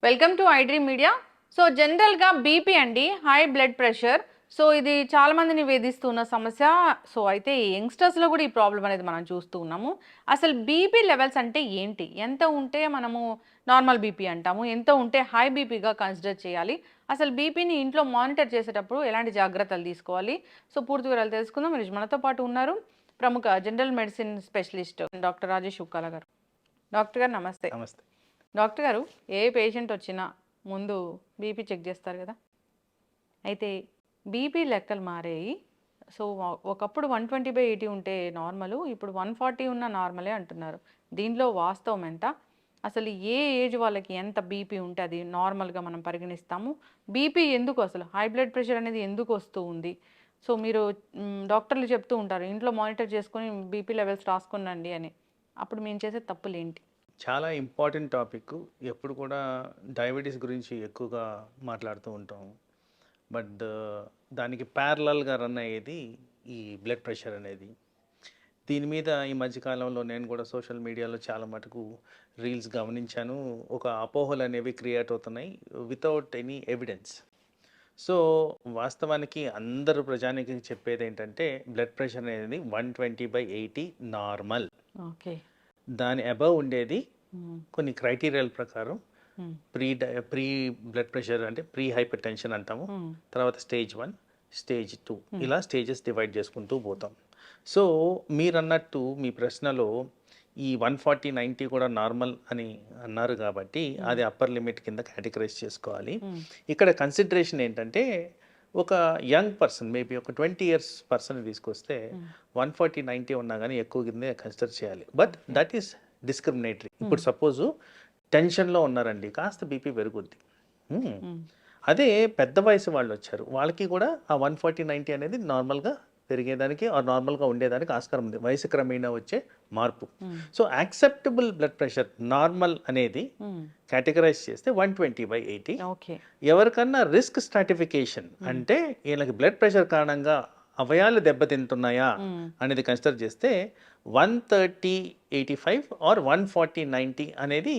Welcome to iDream media. So జనరల్గా BP అండి, high blood pressure. So ఇది చాలా మందిని వేధిస్తున్న సమస్య. సో అయితే యంగ్స్టర్స్లో కూడా ఈ ప్రాబ్లం అనేది మనం చూస్తూ ఉన్నాము. అసలు బీపీ లెవెల్స్ అంటే ఏంటి? ఎంత ఉంటే మనము నార్మల్ బీపీ అంటాము, ఎంత ఉంటే హై బీపీగా కన్సిడర్ చేయాలి? అసలు బీపీని ఇంట్లో మానిటర్ చేసేటప్పుడు ఎలాంటి జాగ్రత్తలు తీసుకోవాలి? సో పూర్తి వివరాలు తెలుసుకుందాం. మీరు మనతో పాటు ఉన్నారు ప్రముఖ general medicine specialist doctor Rajesh Ukkala గారు. డాక్టర్ గారు నమస్తే. నమస్తే. డాక్టర్ గారు, ఏ పేషెంట్ వచ్చినా ముందు బీపీ చెక్ చేస్తారు కదా. అయితే బీపీ లెక్కలు మారాయి. సో ఒకప్పుడు 120/80 ఉంటే నార్మల్, ఇప్పుడు 140 ఉన్న నార్మలే అంటున్నారు. దీనిలో వాస్తవం ఎంత? అసలు ఏ ఏజ్ వాళ్ళకి ఎంత బీపీ ఉంటే అది నార్మల్గా మనం పరిగణిస్తాము? బీపీ ఎందుకు, అసలు హై బ్లడ్ ప్రెషర్ అనేది ఎందుకు వస్తూ ఉంది? సో మీరు డాక్టర్లు చెప్తూ ఉంటారు ఇంట్లో మానిటర్ చేసుకొని బీపీ లెవెల్స్ రాసుకునండి అని. అప్పుడు మేము చేసే తప్పులు ఏంటి? చాలా ఇంపార్టెంట్ టాపిక్. ఎప్పుడు కూడా డయాబెటీస్ గురించి ఎక్కువగా మాట్లాడుతూ ఉంటాం. బట్ దానికి ప్యారలల్గా రన్ అయ్యేది ఈ బ్లడ్ ప్రెషర్ అనేది. దీని మీద ఈ మధ్యకాలంలో నేను కూడా సోషల్ మీడియాలో చాలా మటుకు రీల్స్ గమనించాను. ఒక అపోహలు అనేవి క్రియేట్ అవుతున్నాయి వితౌట్ ఎనీ ఎవిడెన్స్. సో వాస్తవానికి అందరూ ప్రజానికి చెప్పేది ఏంటంటే బ్లడ్ ప్రెషర్ అనేది 120/80 నార్మల్. ఓకే. దాని అబవ్ ఉండేది కొన్ని క్రైటీరియాల ప్రకారం ప్రీ బ్లడ్ ప్రెషర్ అంటే ప్రీ హైపర్ టెన్షన్ అంటాము. తర్వాత స్టేజ్ 1, స్టేజ్ 2 ఇలా స్టేజెస్ డివైడ్ చేసుకుంటూ పోతాం. సో మీరు అన్నట్టు మీ ప్రశ్నలో ఈ 140/90 కూడా నార్మల్ అని అన్నారు కాబట్టి అది అప్పర్ లిమిట్ కింద కేటగరైజ్ చేసుకోవాలి. ఇక్కడ కన్సిడరేషన్ ఏంటంటే ఒక యంగ్ పర్సన్, మేబీ ఒక 20 years పర్సన్ తీసుకొస్తే 140/90 ఉన్నా కానీ ఎక్కువ కిందే కన్సిడర్ చేయాలి. But that is discriminatory. ఇప్పుడు సపోజు టెన్షన్లో ఉన్నారండి, కాస్త బీపీ పెరుగుద్ది. అదే పెద్ద వయసు వాళ్ళు వచ్చారు, వాళ్ళకి కూడా ఆ 140/90 అనేది నార్మల్గా పెరిగేదానికి నార్మల్గా ఉండేదానికి ఆస్కారం ఉంది, వయసు క్రమేణా వచ్చే మార్పు. So acceptable blood pressure normal అనేది కేటగరైజ్ చేస్తే 120/80. ఎవరికన్నా రిస్క్ స్ట్రాటిఫికేషన్ అంటే వీళ్ళకి బ్లడ్ ప్రెషర్ కారణంగా అవయాలు దెబ్బతింటున్నాయా అనేది కన్సిడర్ చేస్తే 130/85 ఆర్ 140/90 అనేది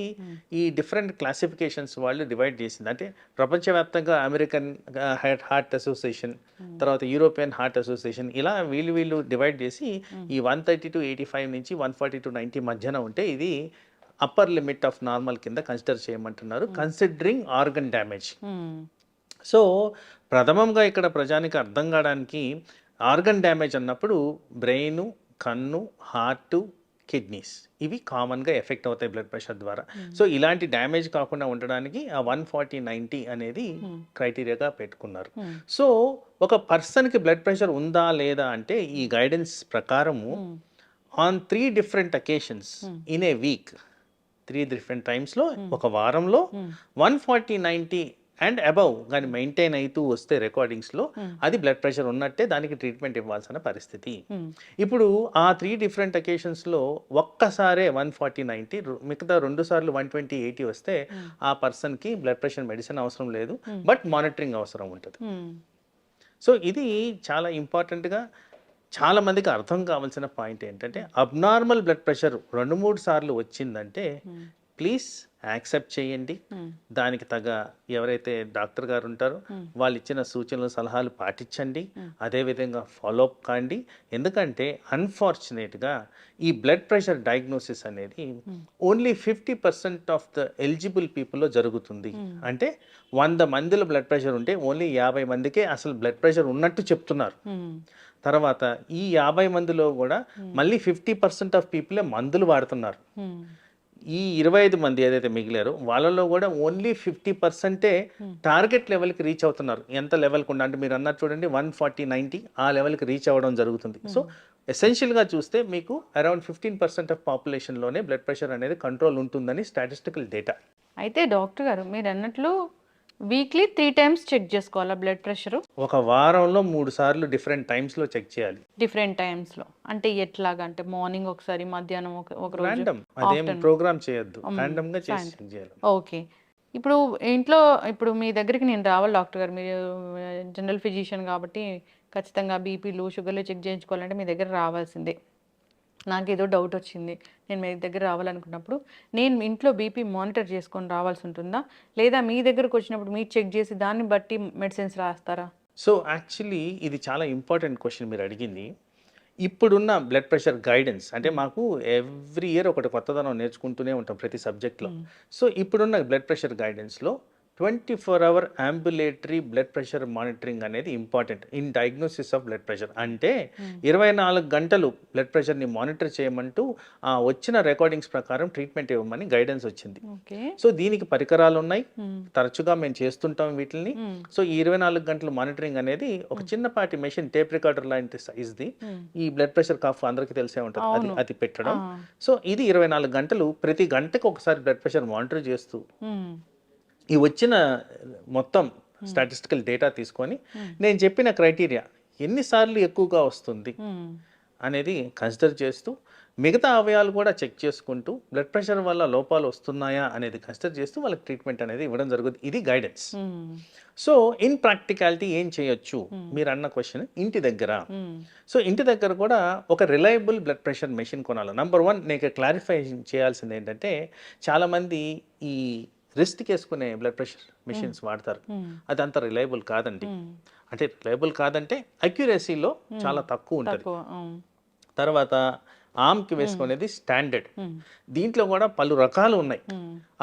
ఈ డిఫరెంట్ క్లాసిఫికేషన్స్ వాళ్ళు డివైడ్ చేసింది. అంటే ప్రపంచవ్యాప్తంగా అమెరికన్ హార్ట్ అసోసియేషన్, తర్వాత యూరోపియన్ హార్ట్ అసోసియేషన్, ఇలా వీళ్ళు డివైడ్ చేసి ఈ 130/85 నుంచి 140/90 మధ్యన ఉంటే ఇది అప్పర్ లిమిట్ ఆఫ్ నార్మల్ కింద కన్సిడర్ చేయమంటున్నారు, కన్సిడరింగ్ ఆర్గన్ డ్యామేజ్. సో ప్రథమంగా ఇక్కడ ప్రజానికి అర్థం కావడానికి ఆర్గన్ డ్యామేజ్ అన్నప్పుడు బ్రెయిన్, కన్ను, హార్ట్, కిడ్నీస్ ఇవి కామన్గా ఎఫెక్ట్ అవుతాయి బ్లడ్ ప్రెషర్ ద్వారా. సో ఇలాంటి డ్యామేజ్ కాకుండా ఉండడానికి ఆ 140/90 అనేది క్రైటీరియాగా పెట్టుకున్నారు. సో ఒక పర్సన్కి బ్లడ్ ప్రెషర్ ఉందా లేదా అంటే ఈ గైడెన్స్ ప్రకారము on 3 different occasions in a week, 3 different టైమ్స్లో ఒక వారంలో 140/90 అండ్ అబవ్ కానీ మెయింటైన్ అవుతూ వస్తే రికార్డింగ్స్లో అది బ్లడ్ ప్రెషర్ ఉన్నట్టే, దానికి ట్రీట్మెంట్ ఇవ్వాల్సిన పరిస్థితి. ఇప్పుడు ఆ 3 different occasions-లో ఒక్కసారే 140/90, మిగతా 2 సార్లు 120/80 వస్తే ఆ పర్సన్కి బ్లడ్ ప్రెషర్ మెడిసిన్ అవసరం లేదు, బట్ మానిటరింగ్ అవసరం ఉంటుంది. సో ఇది చాలా ఇంపార్టెంట్గా చాలా మందికి అర్థం కావాల్సిన పాయింట్ ఏంటంటే అబ్నార్మల్ బ్లడ్ ప్రెషర్ 2-3 సార్లు వచ్చిందంటే ప్లీజ్ యాక్సెప్ట్ చేయండి. దానికి తగ్గ ఎవరైతే డాక్టర్ గారు ఉంటారో వాళ్ళు ఇచ్చిన సూచనలు సలహాలు పాటించండి, అదేవిధంగా ఫాలోఅప్ కాండి. ఎందుకంటే అన్ఫార్చునేట్గా ఈ బ్లడ్ ప్రెషర్ డయాగ్నోసిస్ అనేది ఓన్లీ 50% ఆఫ్ ద ఎలిజిబుల్ పీపుల్లో జరుగుతుంది. అంటే 100 మందిలో బ్లడ్ ప్రెషర్ ఉంటే ఓన్లీ 50 మందికే అసలు బ్లడ్ ప్రెషర్ ఉన్నట్టు చెప్తున్నారు. తర్వాత ఈ 50 మందిలో కూడా మళ్ళీ 50% ఆఫ్ పీపులే మందులు వాడుతున్నారు. ఈ 25 మంది ఏదైతే మిగిలారో వాళ్ళలో కూడా ఓన్లీ 50%ఏ టార్గెట్ లెవెల్కి రీచ్ అవుతున్నారు. ఎంత లెవెల్కి ఉండ అంటే మీరు అన్నట్టు చూడండి 140/90 ఆ లెవెల్కి రీచ్ అవ్వడం జరుగుతుంది. సో ఎసెన్షియల్గా చూస్తే మీకు అరౌండ్ 15% ఆఫ్ పాపులేషన్లోనే బ్లడ్ ప్రెషర్ అనేది కంట్రోల్ ఉంటుందని స్టాటిస్టికల్ డేటా. అయితే డాక్టర్ గారు మీరు అన్నట్లు వీక్లీ 3 times చెక్ చేసుకోవాలా బ్లడ్ ప్రెషర్? ఒక వారంలో 3 సార్లు డిఫరెంట్ టైమ్స్లో చెక్ చేయాలి. డిఫరెంట్ టైమ్స్లో అంటే ఎట్లాగా? అంటే మార్నింగ్ ఒకసారి, మధ్యాహ్నం ఒక రోజు, ర్యాండమ్, అదేం ప్రోగ్రామ్ చేయొద్దు, ర్యాండమ్గా చేసి చెక్ చేయాలి. ఓకే. ఇప్పుడు ఇంట్లో ఇప్పుడు మీ దగ్గరికి నేను రావాలి డాక్టర్ గారు, మీరు జనరల్ ఫిజిషియన్ కాబట్టి ఖచ్చితంగా బీపీలు, షుగర్లు చెక్ చేయించుకోవాలంటే మీ దగ్గర రావాల్సిందే. నాకు ఏదో డౌట్ వచ్చింది, నేను మీ దగ్గర రావాలనుకున్నప్పుడు నేను ఇంట్లో బీపీ మానిటర్ చేసుకొని రావాల్సి ఉంటుందా, లేదా మీ దగ్గరకు వచ్చినప్పుడు మీరు చెక్ చేసి దాన్ని బట్టి మెడిసిన్స్ రాస్తారా? సో యాక్చువల్లీ ఇది చాలా ఇంపార్టెంట్ క్వశ్చన్ మీరు అడిగింది. ఇప్పుడున్న బ్లడ్ ప్రెషర్ గైడెన్స్ అంటే మాకు ఎవ్రీ ఇయర్ ఒకటి కొత్తదనం నేర్చుకుంటూనే ఉంటాం ప్రతి సబ్జెక్ట్లో. సో ఇప్పుడున్న బ్లడ్ ప్రెషర్ గైడెన్స్లో 24 hour ambulatory blood pressure monitoring అనేది important in diagnosis of blood pressure. అంటే 24 గంటలు బ్లడ్ ప్రెషర్ని మానిటర్ చేయమంటూ వచ్చిన రికార్డింగ్స్ ప్రకారం ట్రీట్మెంట్ ఇవ్వమని గైడెన్స్ వచ్చింది. సో దీనికి పరికరాలు ఉన్నాయి, తరచుగా మేము చేస్తుంటాం వీటిని. సో ఈ 24 గంటలు మానిటరింగ్ అనేది ఒక చిన్నపాటి మెషిన్, టేప్ రికార్డర్ లాంటి సైజ్ది, ఈ బ్లడ్ ప్రెషర్ కాఫ్ అందరికీ తెలిసే ఉంటుంది, అది పెట్టడం. సో ఇది 24 గంటలు ప్రతి గంటకు ఒకసారి బ్లడ్ ప్రెషర్ మానిటర్ చేస్తూ ఈ వచ్చిన మొత్తం స్టాటిస్టికల్ డేటా తీసుకొని నేను చెప్పిన క్రైటీరియా ఎన్నిసార్లు ఎక్కువగా వస్తుంది అనేది కన్సిడర్ చేస్తూ మిగతా అవయాలు కూడా చెక్ చేసుకుంటూ బ్లడ్ ప్రెషర్ వల్ల లోపాలు వస్తున్నాయా అనేది కన్సిడర్ చేస్తూ వాళ్ళకి ట్రీట్మెంట్ అనేది ఇవ్వడం జరుగుతుంది. ఇది గైడెన్స్. సో ఇన్ ప్రాక్టికాలిటీ ఏం చేయొచ్చు మీరు అన్న క్వశ్చన్, ఇంటి దగ్గర. సో ఇంటి దగ్గర కూడా ఒక రిలయబుల్ బ్లడ్ ప్రెషర్ మెషిన్ కొనాలి. నెంబర్ 1 నేను క్లారిఫై చేయాల్సింది ఏంటంటే, చాలామంది ఈ రిస్ట్కి వేసుకునే బ్లడ్ ప్రెషర్ మెషిన్స్ వాడతారు. అది అంత రిలయబుల్ కాదండి. అంటే రిలయబుల్ కాదంటే అక్యురసీలో చాలా తక్కువ ఉంటుంది. తర్వాత ఆమ్కి వేసుకునేది స్టాండర్డ్. దీంట్లో కూడా పలు రకాలు ఉన్నాయి.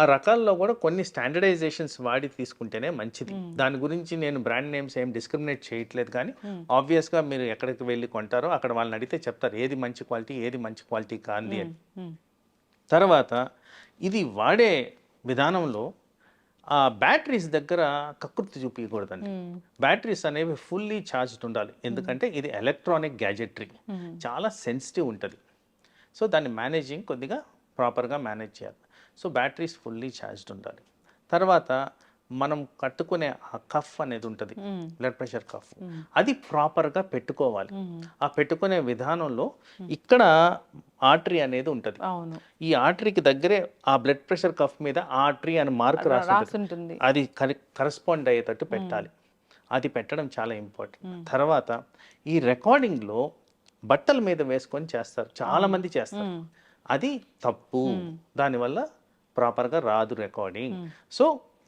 ఆ రకాల్లో కూడా కొన్ని స్టాండర్డైజేషన్స్ వాడి తీసుకుంటేనే మంచిది. దాని గురించి నేను బ్రాండ్ నేమ్స్ ఏం డిస్క్రిమినేట్ చేయట్లేదు, కానీ ఆబ్వియస్గా మీరు ఎక్కడికి వెళ్ళి కొంటారో అక్కడ వాళ్ళని అడిగితే చెప్తారు ఏది మంచి క్వాలిటీ, ఏది మంచి క్వాలిటీ కాంది అని. తర్వాత ఇది వాడే విధానంలో ఆ బ్యాటరీస్ దగ్గర కకృతి చూపించకూడదండి. బ్యాటరీస్ అనేవి ఫుల్లీ ఛార్జ్డ్ ఉండాలి. ఎందుకంటే ఇది ఎలక్ట్రానిక్ గ్యాజెటరీ, చాలా సెన్సిటివ్ ఉంటుంది. సో దాన్ని మేనేజింగ్ కొద్దిగా ప్రాపర్గా మేనేజ్ చేయాలి. సో బ్యాటరీస్ ఫుల్లీ ఛార్జ్డ్ ఉండాలి. తర్వాత మనం కట్టుకునే ఆ కఫ్ అనేది ఉంటుంది, బ్లడ్ ప్రెషర్ కఫ్, అది ప్రాపర్గా పెట్టుకోవాలి. ఆ పెట్టుకునే విధానంలో ఇక్కడ ఆర్టరీ అనేది ఉంటుంది. ఈ ఆర్టరీకి దగ్గరే ఆ బ్లడ్ ప్రెషర్ కఫ్ మీద ఆర్టరీ అని మార్క్ రాసి ఉంటుంది, అది కరెస్పాండ్ అయ్యేటట్టు పెట్టాలి. అది పెట్టడం చాలా ఇంపార్టెంట్. తర్వాత ఈ రికార్డింగ్లో బట్టల మీద వేసుకొని చేస్తారు, చాలా మంది చేస్తారు. అది తప్పు, దానివల్ల ప్రాపర్గా రాదు రికార్డింగ్. సో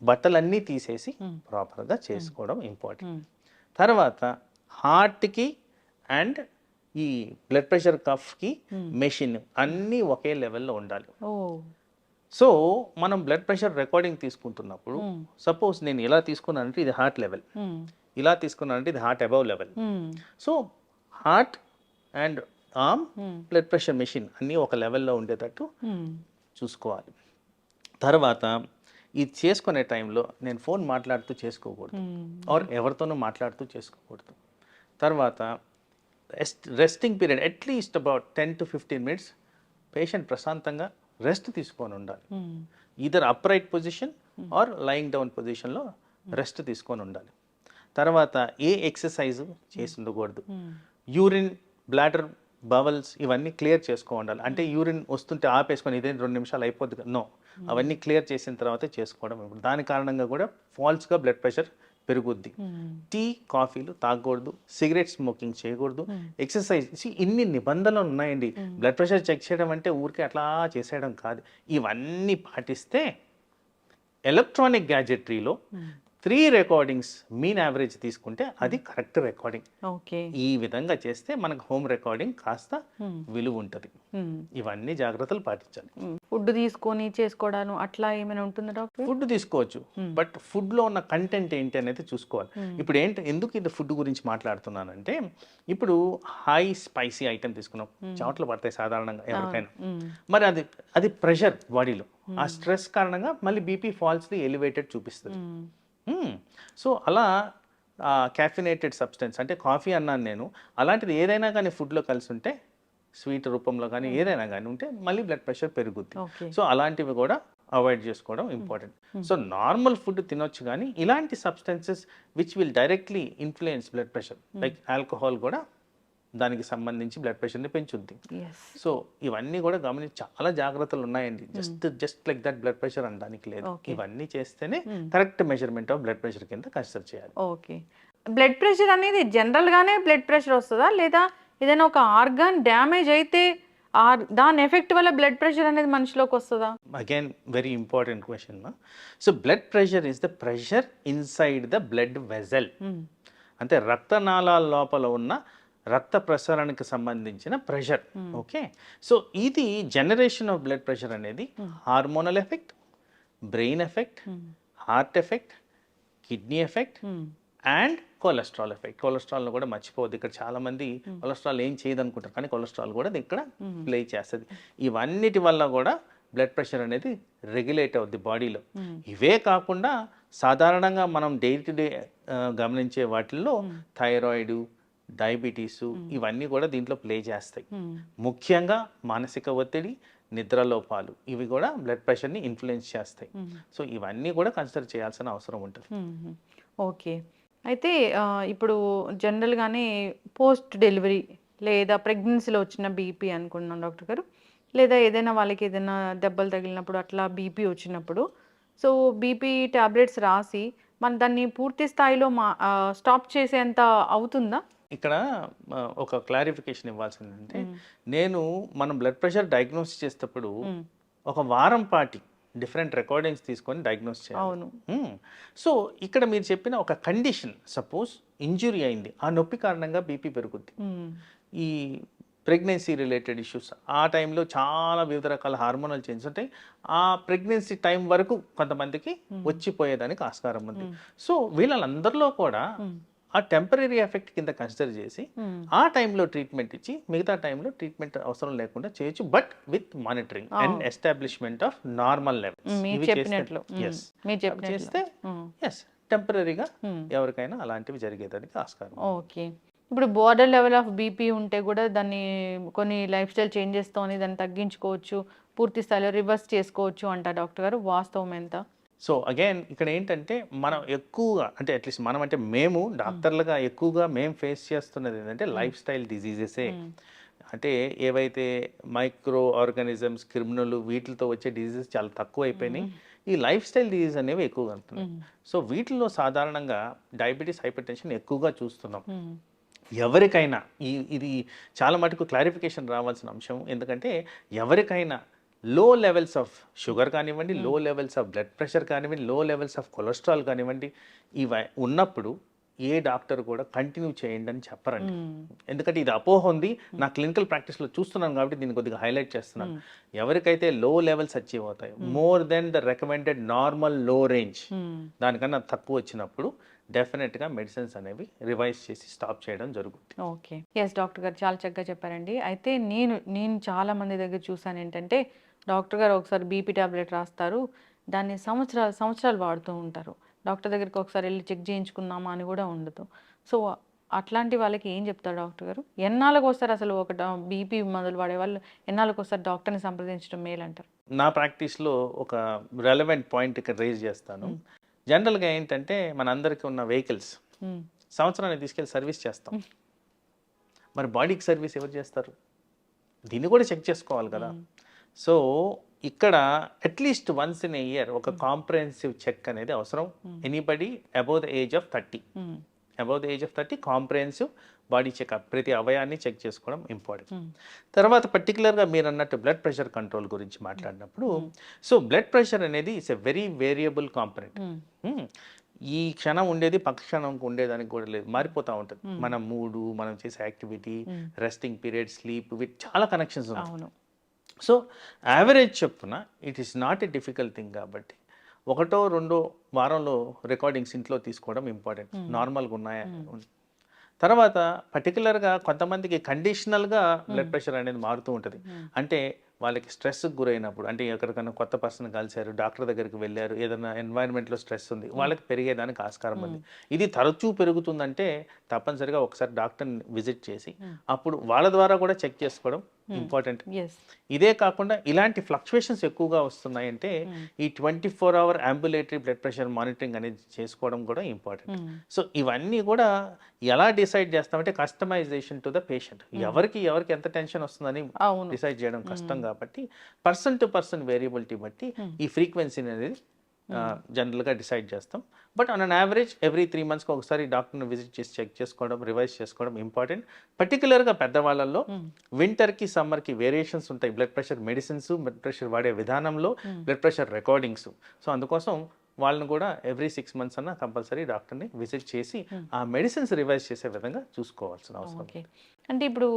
బట్టలన్నీ తీసేసి ప్రాపర్గా చేసుకోవడం ఇంపార్టెంట్. తర్వాత హార్ట్కి అండ్ ఈ బ్లడ్ ప్రెషర్ కఫ్కి మెషిన్ అన్నీ ఒకే లెవెల్లో ఉండాలి. సో మనం బ్లడ్ ప్రెషర్ రికార్డింగ్ తీసుకుంటున్నప్పుడు సపోజ్ నేను ఇలా తీసుకున్నానంటే ఇది హార్ట్ లెవెల్, ఇలా తీసుకున్నానంటే ఇది heart above level. So heart and arm blood pressure machine అన్నీ ఒక లెవెల్లో ఉండేటట్టు చూసుకోవాలి. తర్వాత ఇది చేసుకునే టైంలో నేను ఫోన్ మాట్లాడుతూ చేసుకోకూడదు, ఆర్ ఎవరితోనూ మాట్లాడుతూ చేసుకోకూడదు. తర్వాత resting period at least about 10 to 15 minutes patient ప్రశాంతంగా రెస్ట్ తీసుకొని ఉండాలి. Either upright position or lying down పొజిషన్లో రెస్ట్ తీసుకొని ఉండాలి. తర్వాత ఏ ఎక్సర్సైజ్ చేసి ఉండకూడదు. యూరిన్, బ్లాడర్, బవల్స్ ఇవన్నీ క్లియర్ చేసుకో ఉండాలి. అంటే యూరిన్ వస్తుంటే ఆపేసుకొని ఇదే 2 నిమిషాలు అయిపోద్ది, నో, అవన్నీ క్లియర్ చేసిన తర్వాతే చేసుకోవడం. దాని కారణంగా కూడా ఫాల్స్గా బ్లడ్ ప్రెషర్ పెరుగుద్ది. టీ, కాఫీలు తాగకూడదు, సిగరెట్ స్మోకింగ్ చేయకూడదు, ఎక్సర్సైజ్. ఇన్ని నిబంధనలు ఉన్నాయండి. బ్లడ్ ప్రెషర్ చెక్ చేయడం అంటే ఊరికే అట్లా చేసేయడం కాదు. ఇవన్నీ పాటిస్తే ఎలక్ట్రానిక్ గ్యాజెటరీలో 3 రికార్డింగ్స్ మీన్ యావరేజ్ తీసుకుంటే అది కరెక్ట్ రికార్డింగ్. ఈ విధంగా చేస్తే మనకు హోమ్ రికార్డింగ్ కాస్త విలువ ఉంటుంది. ఇవన్నీ జాగ్రత్తలు పాటించాలి. ఫుడ్ తీసుకొని చేసుకోవడం అట్లా ఏమైనా ఉంటుందా డాక్టర్? ఫుడ్ తీసుకోవచ్చు, బట్ ఫుడ్లో ఉన్న కంటెంట్ ఏంటి అనేది చూసుకోవాలి. ఇప్పుడు ఎందుకు ఇది ఫుడ్ గురించి మాట్లాడుతున్నానంటే, ఇప్పుడు హై స్పైసీ ఐటెం తీసుకున్నాం, చెమటలు పడతాయి సాధారణంగా ఎవరికైనా. మరి అది ప్రెషర్ బాడీలో, ఆ స్ట్రెస్ కారణంగా మళ్ళీ బీపీ ఫాల్స్లీ ఎలివేటెడ్ చూపిస్తుంది. సో అలా క్యాఫినేటెడ్ సబ్స్టెన్స్ అంటే కాఫీ అన్నాను నేను, అలాంటిది ఏదైనా కానీ ఫుడ్లో కలిసి ఉంటే, స్వీట్ రూపంలో కానీ ఏదైనా కానీ ఉంటే మళ్ళీ బ్లడ్ ప్రెషర్ పెరుగుద్ది. సో అలాంటివి కూడా అవాయిడ్ చేసుకోవడం ఇంపార్టెంట్. సో నార్మల్ ఫుడ్ తినొచ్చు, కానీ ఇలాంటి substances which will directly influence blood pressure, like alcohol కూడా దానికి సంబంధించి బ్లడ్ ప్రెషర్ని పెంచుద్ది. సో ఇవన్నీ కూడా గమనించి చాలా జాగ్రత్తలు ఉన్నాయండి. Just like that blood pressure అనడానికి లేదు. ఇవన్నీ చేస్తేనే correct measurement of blood pressure కింద కన్సిడర్ చేయాలి. ఓకే. బ్లడ్ ప్రెషర్ అనేది జనరల్గానే బ్లడ్ ప్రెషర్ వస్తుందా, లేదా ఏదైనా ఒక ఆర్గాన్ డ్యామేజ్ అయితే దాని ఎఫెక్ట్ వల్ల బ్లడ్ ప్రెషర్ అనేది మనిషిలోకి వస్తుందా? అగైన్ వెరీ ఇంపార్టెంట్ క్వశ్చన్ మా. So blood pressure is the pressure inside the blood vessel. అంటే రక్తనాళాల లోపల ఉన్న రక్త ప్రసరణకి సంబంధించిన ప్రెషర్. ఓకే, సో ఇది జనరేషన్ ఆఫ్ బ్లడ్ ప్రెషర్ అనేది hormonal effect, brain effect, heart effect, kidney effect and cholesterol effect. కొలెస్ట్రాల్ను కూడా మర్చిపోవద్దు. ఇక్కడ చాలా మంది కొలెస్ట్రాల్ ఏం చేయదు అనుకుంటారు, కానీ కొలెస్ట్రాల్ కూడా ఇక్కడ ప్లే చేస్తుంది. ఇవన్నిటి వల్ల కూడా బ్లడ్ ప్రెషర్ అనేది రెగ్యులేట్ అవుద్ది బాడీలో. ఇవే కాకుండా సాధారణంగా మనం డే టు డే గమనించే వాటిల్లో థైరాయిడ్, డయాబెటీసు ఇవన్నీ కూడా దీంట్లో ప్లే చేస్తాయి. ముఖ్యంగా మానసిక ఒత్తిడి, నిద్రలోపాలు ఇవి కూడా బ్లడ్ ప్రెషర్ని ఇన్ఫ్లుయెన్స్ చేస్తాయి. సో ఇవన్నీ కూడా కన్సిడర్ చేయాల్సిన అవసరం ఉంటుంది. ఓకే, అయితే ఇప్పుడు జనరల్గానే పోస్ట్ డెలివరీ లేదా ప్రెగ్నెన్సీలో వచ్చిన బీపీ అనుకున్నాం డాక్టర్ గారు, లేదా ఏదైనా వాళ్ళకి ఏదైనా దెబ్బలు తగిలినప్పుడు అట్లా బీపీ వచ్చినప్పుడు, సో బీపీ టాబ్లెట్స్ రాసి మన దాన్ని పూర్తి స్థాయిలో స్టాప్ చేసేంత అవుతుందా? ఇక్కడ ఒక క్లారిఫికేషన్ ఇవ్వాల్సింది అంటే, నేను మనం బ్లడ్ ప్రెషర్ డయాగ్నోస్ చేసేటప్పుడు ఒక వారం పాటి డిఫరెంట్ రికార్డింగ్స్ తీసుకొని డయాగ్నోస్ చేయాలి. సో ఇక్కడ మీరు చెప్పిన ఒక కండిషన్, సపోజ్ ఇంజురీ అయింది, ఆ నొప్పి కారణంగా బీపీ పెరుగుద్ది. ఈ ప్రెగ్నెన్సీ రిలేటెడ్ ఇష్యూస్, ఆ టైంలో చాలా వివిధ రకాల హార్మోనల్ చేంజెస్ ఉంటాయి. ఆ ప్రెగ్నెన్సీ టైం వరకు కొంతమందికి వచ్చిపోయేదానికి ఆస్కారం ఉంది. సో వీళ్ళందరిలో కూడా ఆ టెంపరీ ఎఫెక్ట్ కింద కన్సిడర్ చేసి ఆ టైంలో ట్రీట్మెంట్ ఇచ్చి మిగతా టైంలో ట్రీట్మెంట్ అవసరం లేకుండా చేయొచ్చు, but with monitoring and establishment of normal levels చేస్తే ఎస్ టెంపరీగా ఎవరికైనా అలాంటివి జరిగేదానికి ఆస్కారం. ఓకే, ఇప్పుడు బోర్డర్ లెవెల్ ఆఫ్ బీపీ ఉంటే కూడా దాన్ని కొన్ని లైఫ్ స్టైల్ చేంజెస్తో దాన్ని తగ్గించుకోవచ్చు, పూర్తి స్థాయిలో రివర్స్ చేసుకోవచ్చు అంట డాక్టర్ గారు, వాస్తవం ఎంత? సో అగైన్ ఇక్కడ ఏంటంటే మనం ఎక్కువగా అంటే అట్లీస్ట్ మనం అంటే మేము డాక్టర్లుగా ఎక్కువగా మేము ఫేస్ చేస్తున్నది ఏంటంటే లైఫ్ స్టైల్ డిజీజెసే. అంటే ఏవైతే మైక్రో ఆర్గానిజమ్స్, క్రిమినల్ వీటితో వచ్చే డిజీజెస్ చాలా తక్కువ అయిపోయినాయి. ఈ లైఫ్ స్టైల్ డిజీజ్ అనేవి ఎక్కువగా ఉంటున్నాయి. సో వీటిలో సాధారణంగా డయాబెటీస్, హైపర్ టెన్షన్ ఎక్కువగా చూస్తున్నాం. ఎవరికైనా ఇది చాలా మటుకు క్లారిఫికేషన్ రావాల్సిన అంశం. ఎందుకంటే ఎవరికైనా లో లెవెల్స్ ఆఫ్ షుగర్ కానివ్వండి, లో లెవెల్స్ ఆఫ్ బ్లడ్ ప్రెషర్ కానివ్వండి, లో లెవెల్స్ ఆఫ్ కొలెస్ట్రాల్ కానివ్వండి, ఇవి ఉన్నప్పుడు ఏ డాక్టర్ కూడా కంటిన్యూ చేయండి అని చెప్పరండి. ఎందుకంటే ఇది అపోహ ఉంది. నా క్లినికల్ ప్రాక్టీస్లో చూస్తున్నాను కాబట్టి దీన్ని కొద్దిగా హైలైట్ చేస్తున్నాను. ఎవరికైతే లో లెవెల్స్ అచీవ్ అవుతాయి, more than the recommended normal లో రేంజ్, దానికన్నా తక్కువ వచ్చినప్పుడు డెఫినెట్గా మెడిసిన్స్ అనేవి రివైజ్ చేసి స్టాప్ చేయడం జరుగుతుంది. ఓకే, ఎస్ డాక్టర్ గారు చాలా చక్కగా చెప్పారండి. అయితే నేను చాలా మంది దగ్గర చూసాను ఏంటంటే, డాక్టర్ గారు ఒకసారి బీపీ టాబ్లెట్ రాస్తారు, దాన్ని సంవత్సరాలు వాడుతూ ఉంటారు. డాక్టర్ దగ్గరికి ఒకసారి వెళ్ళి చెక్ చేయించుకుందామా అని కూడా ఉండదు. సో అట్లాంటి వాళ్ళకి ఏం చెప్తారు డాక్టర్ గారు? ఎన్నాళ్ళకి వస్తారు అసలు ఒక బీపీ మందులు వాడే వాళ్ళు ఎన్నాళ్ళకి వస్తారు డాక్టర్ని సంప్రదించడం మేలు అంటారు? నా ప్రాక్టీస్లో ఒక రెలవెంట్ పాయింట్ ఇక్కడ రేజ్ చేస్తాను. జనరల్గా ఏంటంటే మనందరికీ ఉన్న వెహికల్స్ సంవత్సరానికి తీసుకెళ్ళి సర్వీస్ చేస్తాం. మరి బాడీకి సర్వీస్ ఎవరు చేస్తారు? దీన్ని కూడా చెక్ చేసుకోవాలి కదా. సో ఇక్కడ at least once in a year ఒక కాంప్రహెన్సివ్ చెక్ అనేది అవసరం. Anybody above the age of 30 comprehensive body checkup, ప్రతి అవయాన్ని చెక్ చేసుకోవడం ఇంపార్టెంట్. తర్వాత పర్టికులర్గా మీరు అన్నట్టు బ్లడ్ ప్రెషర్ కంట్రోల్ గురించి మాట్లాడినప్పుడు, సో బ్లడ్ ప్రెషర్ అనేది it's a very variable component. ఈ క్షణం ఉండేది పక్క క్షణంకి ఉండేదానికి కూడా లేదు, మారిపోతూ ఉంటుంది. మన మూడు, మనం చేసే యాక్టివిటీ, రెస్టింగ్ పీరియడ్, స్లీప్, వీటి చాలా కనెక్షన్స్ ఉన్నాయి. సో యావరేజ్ చొప్పున it is not a difficult thing. కాబట్టి 1-2 వారంలో రికార్డింగ్స్ ఇంట్లో తీసుకోవడం ఇంపార్టెంట్, నార్మల్గా ఉన్నాయా. తర్వాత పర్టికులర్గా కొంతమందికి కండిషనల్గా బ్లడ్ ప్రెషర్ అనేది మారుతూ ఉంటుంది. అంటే వాళ్ళకి స్ట్రెస్కి గురైనప్పుడు, అంటే ఎక్కడికైనా కొత్త పర్సన్ కలిశారు, డాక్టర్ దగ్గరికి వెళ్ళారు, ఏదైనా ఎన్వైరన్మెంట్లో స్ట్రెస్ ఉంది, వాళ్ళకి పెరిగేదానికి ఆస్కారం ఉంది. ఇది తరచూ పెరుగుతుందంటే తప్పనిసరిగా ఒకసారి డాక్టర్ని విజిట్ చేసి అప్పుడు వాళ్ళ ద్వారా కూడా చెక్ చేసుకోవడం ఇంపార్టెంట్. ఇదే కాకుండా ఇలాంటి ఫ్లక్చువేషన్స్ ఎక్కువగా వస్తున్నాయంటే ఈ 24 hour ambulatory blood pressure monitoring అనేది చేసుకోవడం కూడా ఇంపార్టెంట్. సో ఇవన్నీ కూడా ఎలా డిసైడ్ చేస్తామంటే కస్టమైజేషన్ టు ద పేషెంట్. ఎవరికి ఎంత టెన్షన్ వస్తుందని డిసైడ్ చేయడం కష్టం కాబట్టి పర్సన్ టు పర్సన్ వేరియబిలిటీ బట్టి ఈ ఫ్రీక్వెన్సీ అనేది జనరల్గా డిసైడ్ చేస్తాం. But on an average every 3 monthsకి ఒకసారి డాక్టర్ని విజిట్ చేసి చెక్ చేసుకోవడం, రివైజ్ చేసుకోవడం ఇంపార్టెంట్. పర్టికులర్గా పెద్దవాళ్ళల్లో వింటర్కి సమ్మర్కి వేరియేషన్స్ ఉంటాయి. Blood pressure medicines, blood pressure వాడే విధానంలో, బ్లడ్ ప్రెషర్ రికార్డింగ్స్. సో అందుకోసం వాళ్ళని కూడా ఎవ్రీ 6 months అన్న కంపల్సరీ డాక్టర్ని విజిట్ చేసి ఆ మెడిసిన్స్ రివైజ్ చేసే విధంగా చూసుకోవాల్సిన అవసరం. ఓకే. అంటే ఇప్పుడు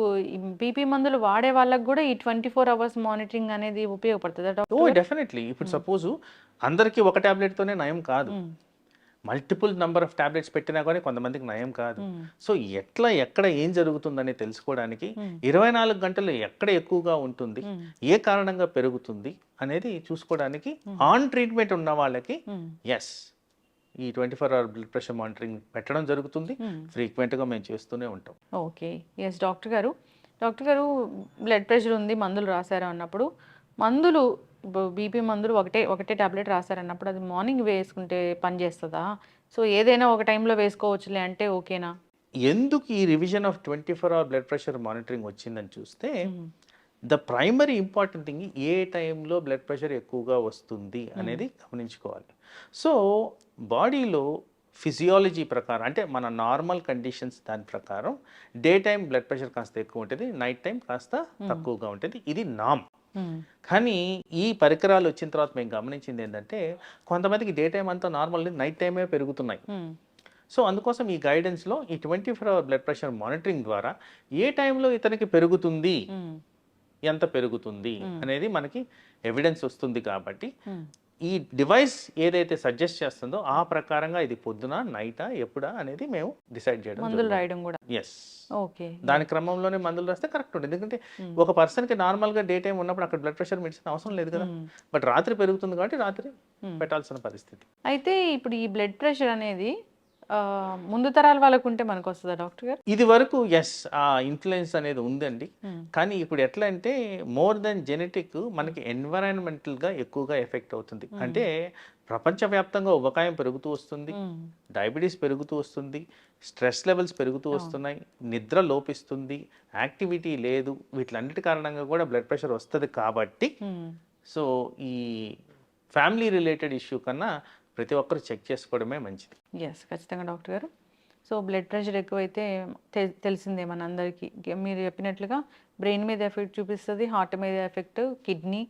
బీపీ మందులు వాడే వాళ్ళకి కూడా ఈ 24 hours మానిటరింగ్ అనేది ఉపయోగపడుతుందా ఓ డాక్టర్? డెఫినెట్లీ. ఇప్పుడు సపోజ్ అందరికీ ఒక టాబ్లెట్తోనే నయం కాదు. మల్టిపుల్ నంబర్ ఆఫ్ టాబ్లెట్స్ పెట్టినా కానీ కొంతమందికి నయం కాదు. సో ఎట్లా ఎక్కడ ఏం జరుగుతుందని తెలుసుకోవడానికి 24 గంటలు ఎక్కడ ఎక్కువగా ఉంటుంది, ఏ కారణంగా పెరుగుతుంది అనేది చూసుకోవడానికి ఆన్ ట్రీట్మెంట్ ఉన్న వాళ్ళకి ఎస్ ఈ 24 hour బ్లడ్ ప్రెషర్ మానిటరింగ్ పెట్టడం జరుగుతుంది. ఫ్రీక్వెంట్గా మేము చేస్తూనే ఉంటాం. ఓకే. ఎస్ డాక్టర్ గారు. డాక్టర్ గారు బ్లడ్ ప్రెషర్ ఉంది మందులు రాశారు అన్నప్పుడు మందులు బీపీ మందులు ఒకటే టాబ్లెట్ రాశారన్నప్పుడు అది మార్నింగ్ వేసుకుంటే పని చేస్తుందా? సో ఏదైనా ఒక టైంలో వేసుకోవచ్చులే అంటే ఓకేనా? ఎందుకు ఈ revision of 24 hour blood pressure monitoring వచ్చిందని చూస్తే ద ప్రైమరీ ఇంపార్టెంట్ థింగ్ ఏ టైంలో బ్లడ్ ప్రెషర్ ఎక్కువగా వస్తుంది అనేది గమనించుకోవాలి. సో బాడీలో ఫిజియాలజీ ప్రకారం అంటే మన నార్మల్ కండిషన్స్ దాని ప్రకారం డే టైం బ్లడ్ ప్రెషర్ కాస్త ఎక్కువ ఉంటుంది, నైట్ టైం కాస్త తక్కువగా ఉంటుంది. ఇది నామ్. కానీ ఈ పరికరాలు వచ్చిన తర్వాత మేము గమనించింది ఏంటంటే కొంతమందికి డే టైం అంతా నార్మల్, నైట్ టైమే పెరుగుతున్నాయి. సో అందుకోసం ఈ గైడెన్స్లో ఈ 24 hour బ్లడ్ ప్రెషర్ మానిటరింగ్ ద్వారా ఏ టైంలో ఇతనికి పెరుగుతుంది, ఎంత పెరుగుతుంది అనేది మనకి ఎవిడెన్స్ వస్తుంది. కాబట్టి ఈ డివైస్ ఏదైతే సజెస్ట్ చేస్తుందో ఆ ప్రకారంగా ఇది పొద్దున, నైటా, ఎప్పుడా అనేది మేము డిసైడ్ చేయడం. మందులు రాయడం కూడా ఎస్. ఓకే. దాని క్రమంలోనే మందులు రాస్తే కరెక్ట్ ఉంటుంది. ఎందుకంటే ఒక పర్సన్కి నార్మల్గా డే టైం ఉన్నప్పుడు అక్కడ బ్లడ్ ప్రెషర్ మెడిసిన్ అవసరం లేదు కదా. బట్ రాత్రి పెరుగుతుంది కాబట్టి రాత్రి పెట్టాల్సిన పరిస్థితి. అయితే ఇప్పుడు ఈ బ్లడ్ ప్రెషర్ అనేది ముందు తరాల వాళ్ళకు ఉంటే మనకు వస్తుందా డాక్టర్ గారు? ఇది వరకు ఎస్ ఆ ఇన్ఫ్లుయెన్స్ అనేది ఉందండి. కానీ ఇప్పుడు ఎట్లా అంటే మోర్ దెన్ జెనెటిక్ మనకి ఎన్విరాన్మెంటల్గా ఎక్కువగా ఎఫెక్ట్ అవుతుంది. అంటే ప్రపంచవ్యాప్తంగా ఉబకాయం పెరుగుతూ వస్తుంది, డయాబెటీస్ పెరుగుతూ వస్తుంది, స్ట్రెస్ లెవెల్స్ పెరుగుతూ వస్తున్నాయి, నిద్ర లోపిస్తుంది, యాక్టివిటీ లేదు. వీటిలన్నిటి కారణంగా కూడా బ్లడ్ ప్రెషర్ వస్తుంది. కాబట్టి సో ఈ ఫ్యామిలీ రిలేటెడ్ ఇష్యూ కన్నా ప్రతి ఒక్కరు చెక్ చేసుకోవడమే మంచిది. ఎస్ ఖచ్చితంగా డాక్టర్ గారు. సో బ్లడ్ ప్రెషర్ ఎక్కువైతే తెలిసిందే మనందరికీ. మీరు చెప్పినట్లుగా బ్రెయిన్ మీద ఎఫెక్ట్ చూపిస్తుంది, హార్ట్ మీద ఎఫెక్ట్, కిడ్నీ,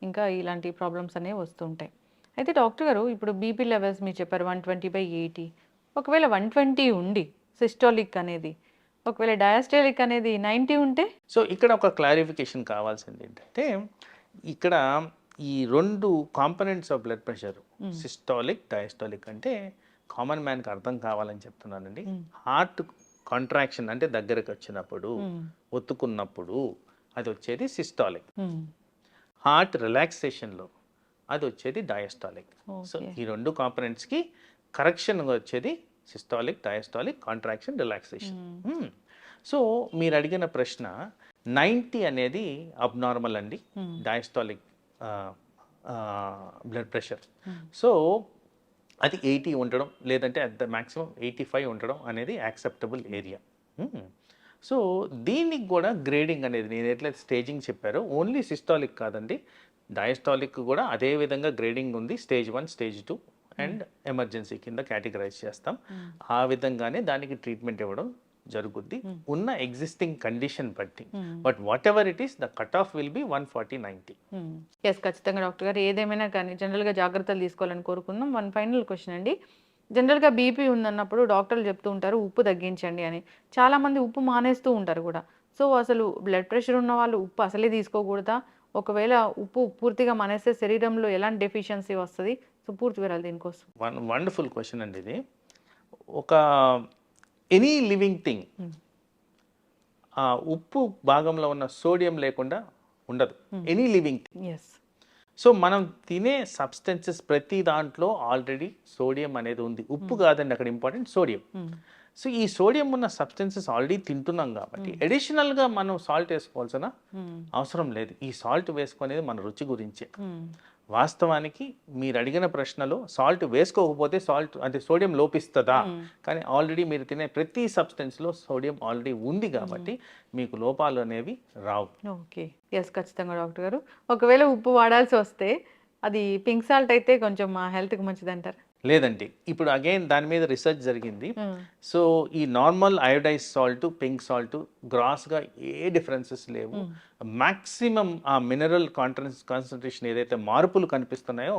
ఇంకా ఇలాంటి ప్రాబ్లమ్స్ అనేవి వస్తుంటాయి. అయితే డాక్టర్ గారు ఇప్పుడు బీపీ లెవెల్స్ మీరు చెప్పారు 120/80. ఒకవేళ 120 ఉండి సిస్టాలిక్ అనేది, ఒకవేళ డయాస్టాలిక్ అనేది 90 ఉంటే? సో ఇక్కడ ఒక క్లారిఫికేషన్ కావాల్సింది ఏంటంటే ఇక్కడ ఈ 2 components of blood pressure systolic, diastolic అంటే కామన్ మ్యాన్కి అర్థం కావాలని చెప్తున్నానండి. హార్ట్ కాంట్రాక్షన్ అంటే దగ్గరకు వచ్చినప్పుడు, ఒత్తుకున్నప్పుడు అది వచ్చేది సిస్టాలిక్. హార్ట్ రిలాక్సేషన్లో అది వచ్చేది డయాస్టాలిక్. సో ఈ 2 కాంపనెంట్స్కి కరెక్షన్గా వచ్చేది systolic, diastolic, contraction, relaxation. So మీరు అడిగిన ప్రశ్న 90 అనేది అబ్నార్మల్ అండి డయాస్టాలిక్ బ్లడ్ ప్రెషర్. సో అది 80 ఉండడం, లేదంటే అట్ ద మ్యాక్సిమం 85 ఉండడం అనేది యాక్సెప్టబుల్ ఏరియా. సో దీనికి కూడా గ్రేడింగ్ అనేది నేను ఎట్లయితే స్టేజింగ్ చెప్పారో ఓన్లీ సిస్టాలిక్ కాదండి, డయాస్టాలిక్ కూడా అదే విధంగా గ్రేడింగ్ ఉంది. స్టేజ్ 1, స్టేజ్ 2 అండ్ ఎమర్జెన్సీ కింద కేటగరైజ్ చేస్తాం. ఆ విధంగానే దానికి ట్రీట్మెంట్ ఇవ్వడం జరుగుద్ది ఉన్న ఎగ్జిస్టింగ్ కండిషన్ బట్టి. But whatever it is the cut off will be 140/90. Yes ఖచ్చితంగా డాక్టర్ గారు. ఏదేమైనా కానీ జనరల్గా జాగ్రత్తలు తీసుకోవాలని కోరుకుందాం. వన్ ఫైనల్ క్వశ్చన్ అండి. జనరల్గా బీపీ ఉందన్నప్పుడు డాక్టర్లు చెప్తూ ఉంటారు ఉప్పు తగ్గించండి అని. చాలామంది ఉప్పు మానేస్తూ ఉంటారు కూడా. సో అసలు బ్లడ్ ప్రెషర్ ఉన్న వాళ్ళు ఉప్పు అసలే తీసుకోకూడదా? ఒకవేళ ఉప్పు పూర్తిగా మానేస్తే శరీరంలో ఎలాంటి డెఫిషియన్సీ వస్తుంది? సో పూర్తి వివరాలు దీనికోసం. వండర్ఫుల్ క్వశ్చన్ అండి ఇది. ఒక ఎనీ లివింగ్ థింగ్ ఆ ఉప్పు భాగంలో ఉన్న సోడియం లేకుండా ఉండదు. Any living thing. సో మనం తినే సబ్స్టెన్సెస్ ప్రతి దాంట్లో ఆల్రెడీ సోడియం అనేది ఉంది. ఉప్పు కాదండి అక్కడ ఇంపార్టెంట్, సోడియం. సో ఈ సోడియం ఉన్న సబ్స్టెన్సెస్ ఆల్రెడీ తింటున్నాం కాబట్టి అడిషనల్గా మనం సాల్ట్ వేసుకోవాల్సిన అవసరం లేదు. ఈ సాల్ట్ వేసుకునేది మన రుచి గురించే. వాస్తవానికి మీరు అడిగిన ప్రశ్నలో సాల్ట్ వేసుకోకపోతే సాల్ట్ అంటే సోడియం లోపిస్తుందా, కానీ ఆల్రెడీ మీరు తినే ప్రతి సబ్స్టెన్స్లో సోడియం ఆల్రెడీ ఉంది కాబట్టి మీకు లోపాలు అనేవి రావు. ఓకే. ఎస్ ఖచ్చితంగా డాక్టర్ గారు. ఒకవేళ ఉప్పు వాడాల్సి వస్తే అది పింక్ సాల్ట్ అయితే కొంచెం మా హెల్త్కి మంచిది అంటారు. లేదండి, ఇప్పుడు అగైన్ దాని మీద రీసెర్చ్ జరిగింది. సో ఈ normal iodize salt, pink salt గ్రాస్గా ఏ డిఫరెన్సెస్ లేవు. మాక్సిమం ఆ మినరల్ కాన్సన్ట్రేషన్ ఏదైతే మార్పులు కనిపిస్తున్నాయో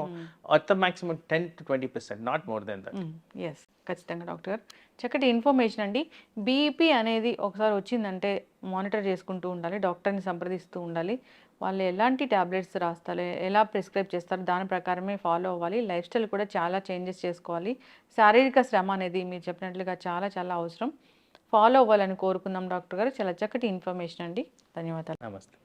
at the maximum 10 to 20%, not more than that. Yes, ఖచ్చితంగా డాక్టర్ గారు. చక్కటి ఇన్ఫర్మేషన్ అండి. బీపీ అనేది ఒకసారి వచ్చిందంటే మానిటర్ చేసుకుంటూ ఉండాలి, డాక్టర్ని సంప్రదిస్తూ ఉండాలి. వాళ్ళు ఎలాంటి ట్యాబ్లెట్స్ రాస్తారు, ఎలా ప్రిస్క్రైబ్ చేస్తారు, దాని ప్రకారమే ఫాలో అవ్వాలి. లైఫ్ స్టైల్ కూడా చాలా చేంజెస్ చేసుకోవాలి. శారీరక శ్రమ అనేది మీరు చెప్పినట్లుగా చాలా చాలా అవసరం. ఫాలో అవ్వాలని కోరుకుందాం డాక్టర్ గారు. చాలా చక్కటి ఇన్ఫర్మేషన్ అండి. ధన్యవాదాలు. నమస్తే.